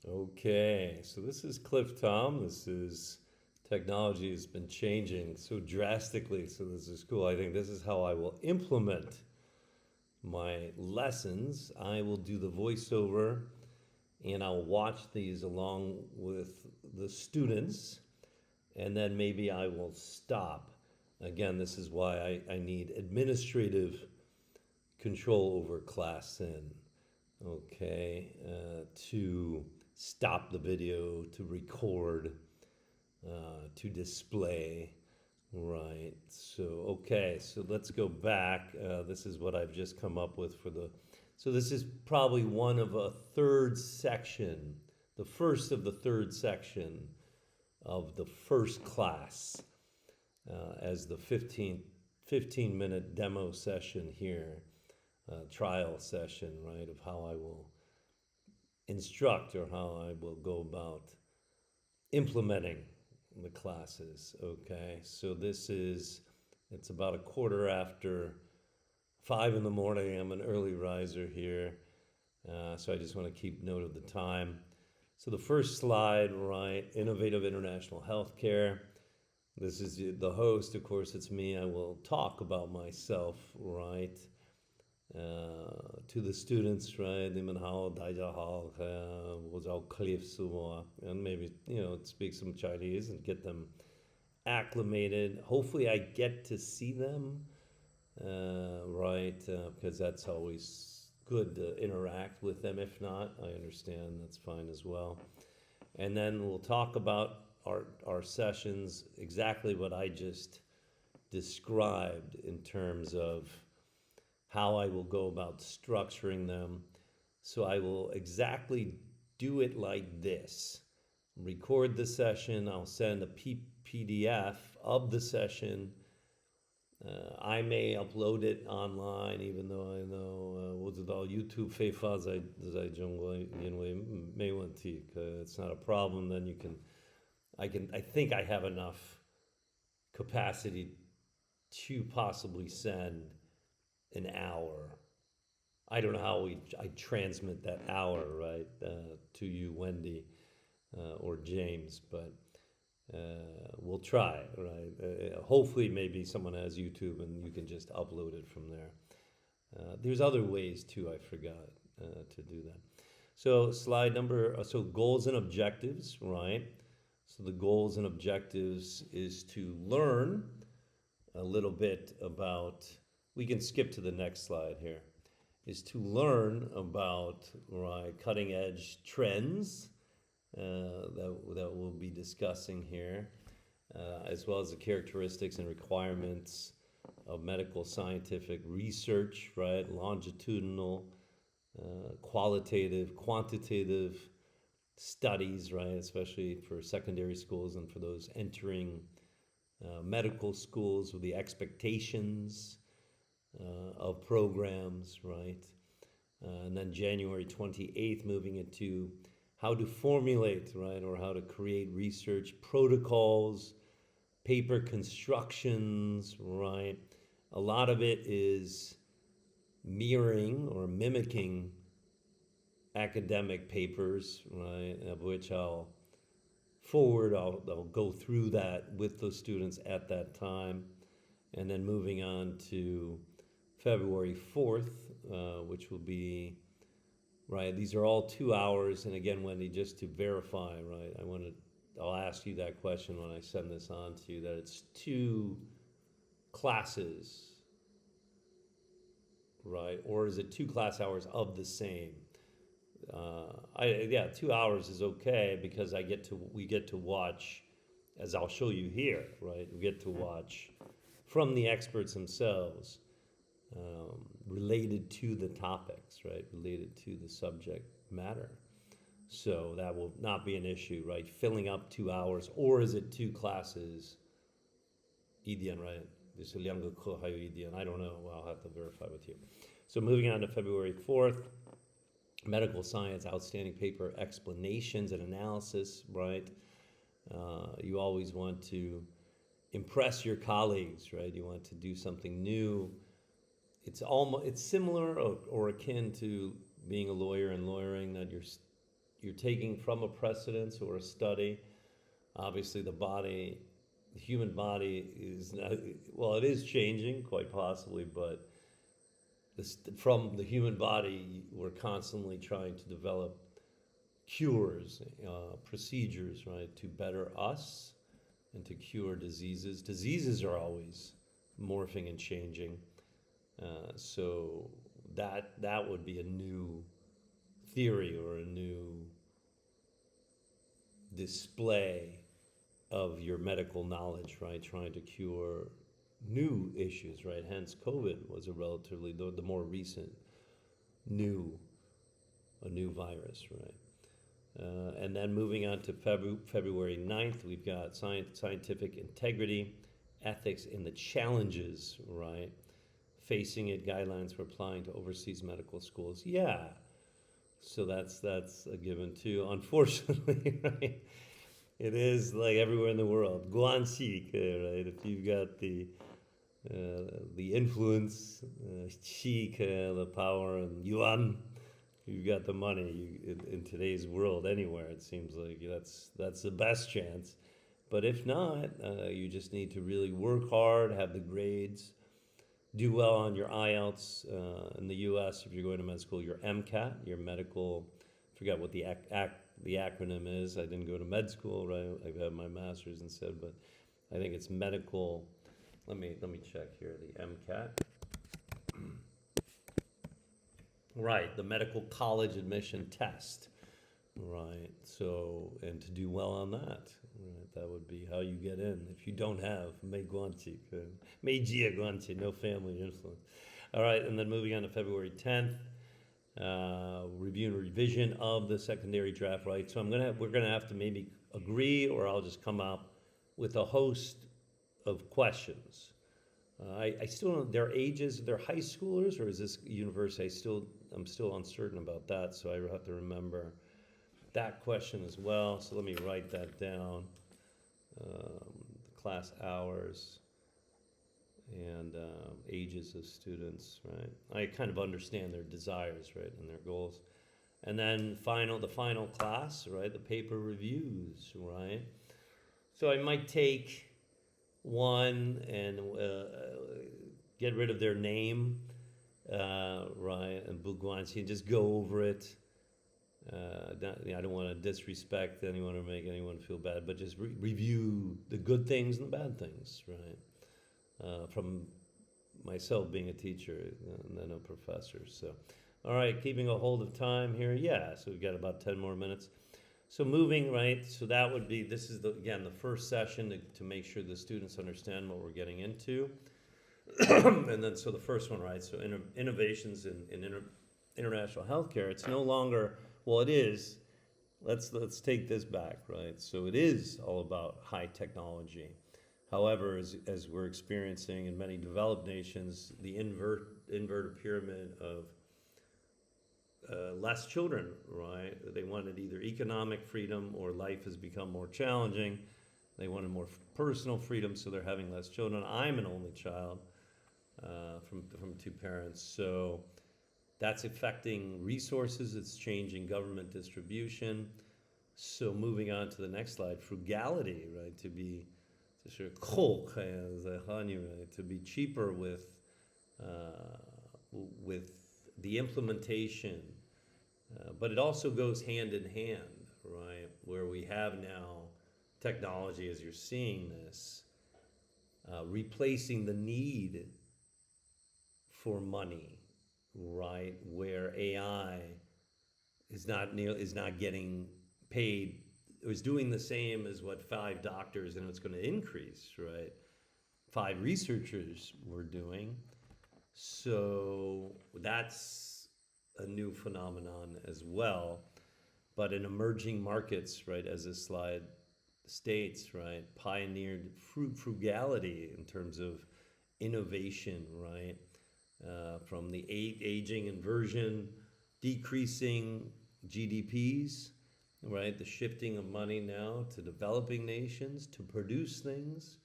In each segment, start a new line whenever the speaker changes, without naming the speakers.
Okay, so this is Cliff Tom. This is technology has been changing so drastically. So this is cool. I think this is how I will implement my lessons. I will do the voiceover and I'll watch these along with the students, and then maybe I will stop. Again, this is why I need administrative control over ClassIn, okay, to stop the video, to record, to display, right? So, okay, so let's go back. This is what I've just come up with for the, so this is probably one of a third section, the first of the third section of the first class, as the 15-minute demo session here, trial session, right, of how I will instruct or how I will go about implementing the classes. Okay, so this is, it's about a quarter after 5 in the morning. I'm an early riser here, so I just want to keep note of the time. So the first slide, right, innovative international healthcare. This is the host, of course, it's me. I will talk about myself, right, to the students, right? And maybe, speak some Chinese and get them acclimated. Hopefully, I get to see them, right? Because that's always good to interact with them. If not, I understand, that's fine as well. And then we'll talk about our sessions, exactly what I just described in terms of how I will go about structuring them. So I will exactly do it like this. Record the session, I'll send a PDF of the session. I may upload it online, even though I know 我知道 YouTube 非法在中国因为it's not a problem. Then I think I have enough capacity to possibly send an hour. I don't know how I transmit that hour, right, to you, Wendy, or James, but we'll try, right? Hopefully, maybe someone has YouTube and you can just upload it from there. There's other ways too, I forgot to do that. So, slide number, so goals and objectives, right? So, the goals and objectives is to learn a little bit about, we can skip to the next slide here, is to learn about, right, cutting edge trends that we'll be discussing here, as well as the characteristics and requirements of medical scientific research, right, longitudinal, qualitative, quantitative studies, right, especially for secondary schools and for those entering medical schools with the expectations of programs, right? And then January 28th, moving into how to formulate, right, or how to create research protocols, paper constructions, right? A lot of it is mirroring or mimicking academic papers, right, of which I'll go through that with the students at that time. And then moving on to February 4th, which will be, right, these are all 2 hours. And again, Wendy, just to verify, right, I'll ask you that question when I send this on to you, that it's 2 classes, right? Or is it 2 class hours of the same? 2 hours is okay because we get to watch, as I'll show you here, right? We get to watch from the experts themselves, related to the topics, right? Related to the subject matter. So that will not be an issue, right? Filling up 2 hours, or is it 2 classes? Idian, right? This is younger Idian. I don't know. I'll have to verify with you. So moving on to February 4th, medical science, outstanding paper explanations and analysis, right? You always want to impress your colleagues, right? You want to do something new. It's similar or akin to being a lawyer and lawyering, that you're you're taking from a precedence or a study. Obviously, the human body is not, well, it is changing quite possibly, but from the human body, we're constantly trying to develop cures, procedures, right, to better us and to cure diseases. Diseases are always morphing and changing. So that would be a new theory or a new display of your medical knowledge, right? Trying to cure new issues, right? Hence, COVID was a relatively the more recent new a new virus, right? And then moving on to February 9th, we've got scientific integrity, ethics, and the challenges, right? Facing it, guidelines for applying to overseas medical schools. Yeah, so that's a given too. Unfortunately, right? It is like everywhere in the world. Guanxi, right? If you've got the influence, qi, the power, and yuan, you've got the money. In today's world, anywhere it seems like that's the best chance. But if not, you just need to really work hard, have the grades, do well on your IELTS. In the U.S., if you're going to med school, your MCAT, your medical. I forgot what the acronym is. I didn't go to med school, right? I have my master's instead, but I think it's medical. Let me check here. The MCAT. Right, the medical college admission test. Right. So, and to do well on that, right, that would be how you get in. If you don't have Mei Jia Guanxi, no family influence. All right, and then moving on to February 10th, review and revision of the secondary draft, right? So we're gonna have to maybe agree, or I'll just come up with a host of questions. I still don't, their ages, they're high schoolers, or is this university? I'm still uncertain about that, so I have to remember that question as well. So let me write that down. Class hours and ages of students, right? I kind of understand their desires, right, and their goals. And then the final class, right, the paper reviews, right? So I might take one and get rid of their name, right, and Guanxi, and just go over it. I don't want to disrespect anyone or make anyone feel bad, but just review the good things and the bad things, right? From myself being a teacher and then a professor. So, all right, keeping a hold of time here. Yeah, so we've got about 10 more minutes. So moving, right, so that would be, this is, again, the first session to make sure the students understand what we're getting into. And then, so the first one, right, so innovations in international healthcare, it's no longer, well, it is, let's take this back, right? So it is all about high technology. However, as we're experiencing in many developed nations, the inverted pyramid of less children, right? They wanted either economic freedom or life has become more challenging. They wanted more personal freedom, so they're having less children. I'm an only child from two parents, so that's affecting resources. It's changing government distribution. So moving on to the next slide, frugality, right? To be cheaper with the implementation, but it also goes hand in hand, right? Where we have now technology, as you're seeing this, replacing the need for money, right? Where AI is not getting paid, or is doing the same as what 5 doctors, and it's going to increase, right? 5 researchers were doing. So that's a new phenomenon as well. But in emerging markets, right, as this slide states, right, pioneered frugality in terms of innovation, right, from the aging inversion, decreasing GDPs, right, the shifting of money now to developing nations to produce things.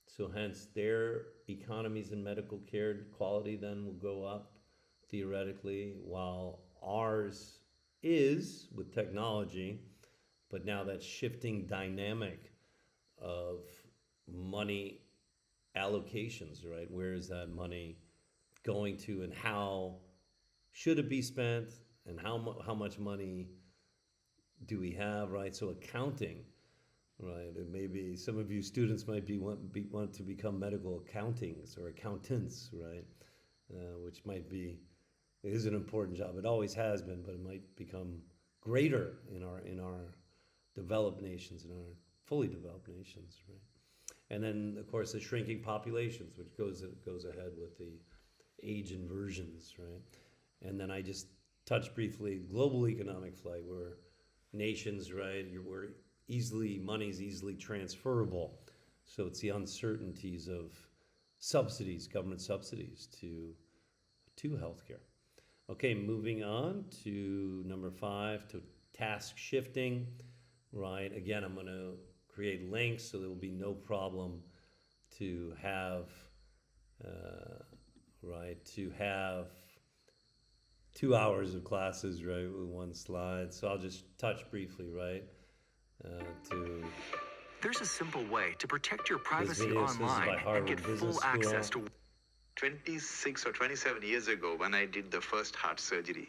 So hence their economies in medical care quality then will go up theoretically, while ours is with technology, but now that shifting dynamic of money allocations, right? Where is that money going to, and how should it be spent, and how much money do we have, right? So accounting, right? And maybe some of you students might want to become medical accountings or accountants, right? Which it is an important job. It always has been, but it might become greater in our developed nations, in our fully developed nations, right? And then, of course, the shrinking populations, which goes ahead with the age inversions, right? And then I just touched briefly global economic flight, where nations, right, where money's easily transferable. So it's the uncertainties of subsidies, government subsidies to healthcare. Okay, moving on to number 5, to task shifting, right? Again, I'm going to create links so there will be no problem to have, to have 2 hours of classes, right, with one slide. So I'll just touch briefly, right, to
There's a simple way to protect your
this
privacy
video. So this is
online
by
and
Harvard
get
Business
full access
School.
to
26 or 27 years ago, when I did the first heart surgery,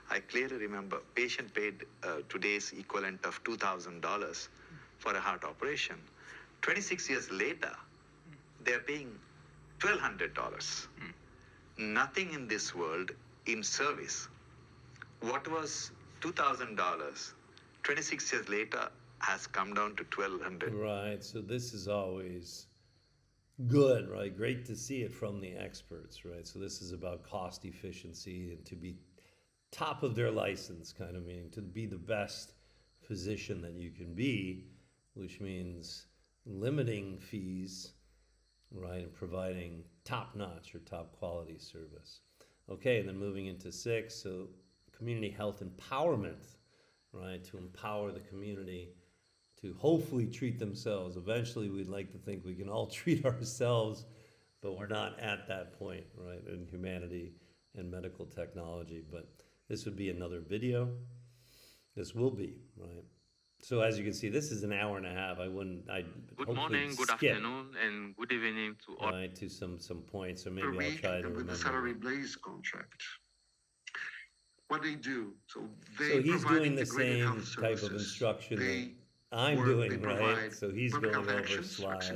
I clearly remember patient paid today's equivalent of $2,000 for a heart operation. 26 years later, they're paying $1,200. Nothing in this world in service. What was $2,000, 26 years later has come down to $1,200.
Right, so this is always good, right? Great to see it from the experts, right? So this is about cost efficiency and to be top of their license, kind of meaning to be the best physician that you can be, which means limiting fees, right, and providing top-notch or top-quality service. Okay, and then moving into 6, so community health empowerment, right, to empower the community to hopefully treat themselves. Eventually, we'd like to think we can all treat ourselves, but we're not at that point, right, in humanity and medical technology. But this would be another video. This will be, right? So as you can see, this is an hour and a half. I'd
Good morning, good afternoon, and good evening to all.
Right, to some points, or maybe I'll try to remember.
With the salary blaze contract. What they do, so
he's doing the same type of instruction that I'm doing, right? So he's going over slides.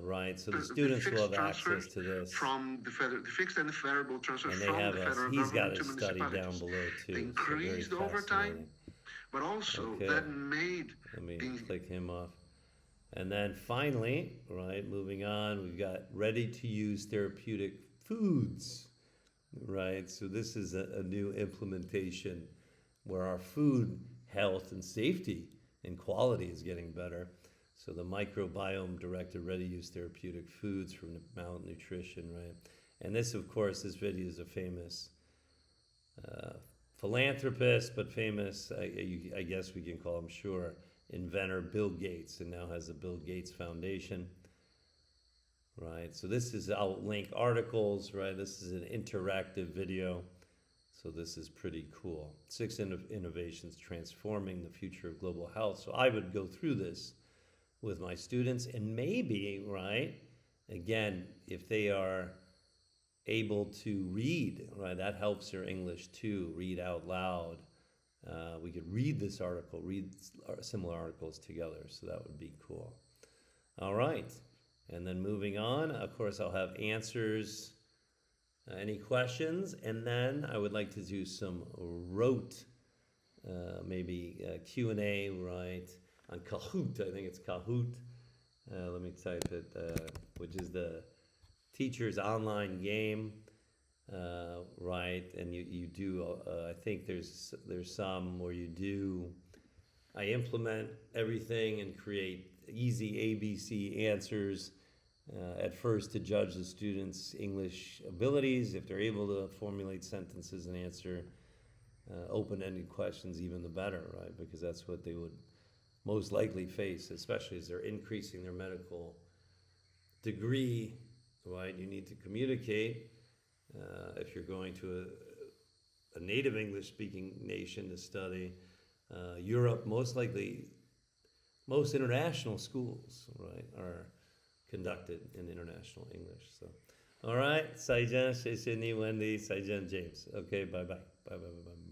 Right, so the students will have access to this.
From the fixed and the variable transfer
and
from the federal
he's got
government
a
to
study down
municipalities.
below too.
They increased
so
over time, but also that made...
Let me click him off. And then finally, right, moving on, we've got ready-to-use therapeutic foods, right? So this is a new implementation where our food health and safety and quality is getting better. So the microbiome-directed ready-use therapeutic foods for malnutrition, right? And this, of course, this video is a famous philanthropist, but famous, I guess we can call him, sure, inventor Bill Gates, and now has the Bill Gates Foundation, right? So this is, I'll link articles, right? This is an interactive video, so this is pretty cool. 6 innovations transforming the future of global health. So I would go through this with my students, and maybe, right, again, if they are able to read, right, that helps their English too, read out loud. We could read this article, read similar articles together, so that would be cool. All right, and then moving on, of course, I'll have answers, any questions, and then I would like to do some rote, maybe Q&A, right, on Kahoot. I think it's Kahoot. Let me type it, which is the teacher's online game. Right, and you do, I think there's some where I implement everything and create easy ABC answers at first to judge the students' English abilities, if they're able to formulate sentences and answer open-ended questions, even the better, right, because that's what they would most likely face, especially as they're increasing their medical degree, right? You need to communicate. If you're going to a native English-speaking nation to study. Europe, most likely, most international schools, right, are conducted in international English. So, all right, Saijan, Shesini, Wendy, Saijan, James. Okay, bye-bye. Bye-bye.